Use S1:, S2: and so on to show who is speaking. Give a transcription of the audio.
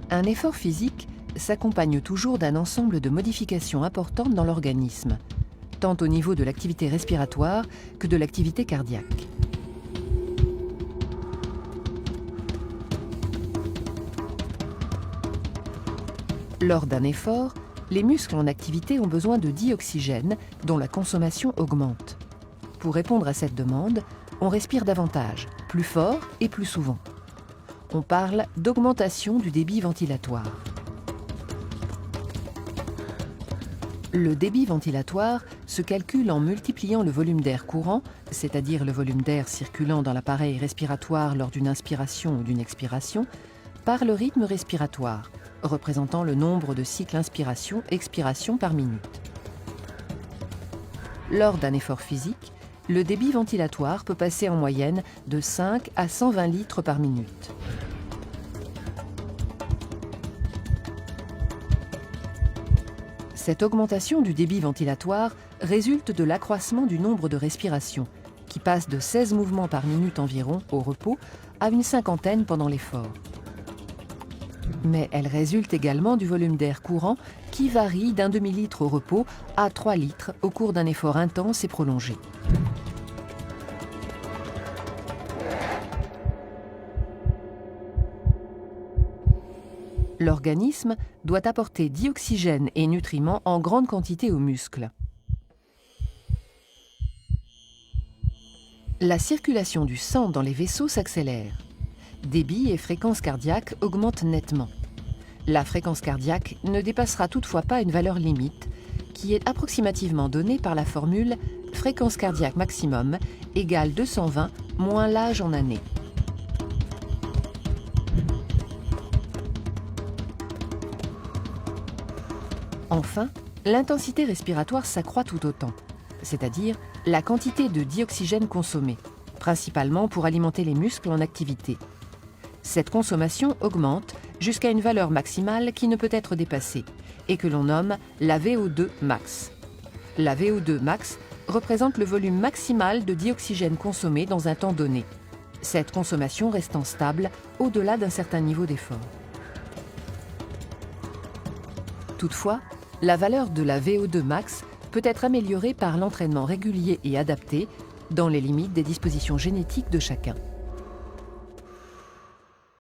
S1: Un effort physique s'accompagne toujours d'un ensemble de modifications importantes dans l'organisme, tant au niveau de l'activité respiratoire que de l'activité cardiaque. Lors d'un effort, les muscles en activité ont besoin de dioxygène dont la consommation augmente. Pour répondre à cette demande, on respire davantage, plus fort et plus souvent. On parle d'augmentation du débit ventilatoire. Le débit ventilatoire se calcule en multipliant le volume d'air courant, c'est-à-dire le volume d'air circulant dans l'appareil respiratoire lors d'une inspiration ou d'une expiration, par le rythme respiratoire, représentant le nombre de cycles inspiration-expiration par minute. Lors d'un effort physique, le débit ventilatoire peut passer en moyenne de 5 à 120 litres par minute. Cette augmentation du débit ventilatoire résulte de l'accroissement du nombre de respirations, qui passe de 16 mouvements par minute environ au repos à une cinquantaine pendant l'effort. Mais elle résulte également du volume d'air courant qui varie d'un demi-litre au repos à 3 litres au cours d'un effort intense et prolongé. L'organisme doit apporter dioxygène et nutriments en grande quantité aux muscles. La circulation du sang dans les vaisseaux s'accélère. Débit et fréquence cardiaque augmentent nettement. La fréquence cardiaque ne dépassera toutefois pas une valeur limite, qui est approximativement donnée par la formule fréquence cardiaque maximum égale 220 moins l'âge en années. Enfin, l'intensité respiratoire s'accroît tout autant, c'est-à-dire la quantité de dioxygène consommée, principalement pour alimenter les muscles en activité. Cette consommation augmente jusqu'à une valeur maximale qui ne peut être dépassée et que l'on nomme la VO2 max. La VO2 max représente le volume maximal de dioxygène consommé dans un temps donné, cette consommation restant stable au-delà d'un certain niveau d'effort. Toutefois, la valeur de la VO2 max peut être améliorée par l'entraînement régulier et adapté dans les limites des dispositions génétiques de chacun.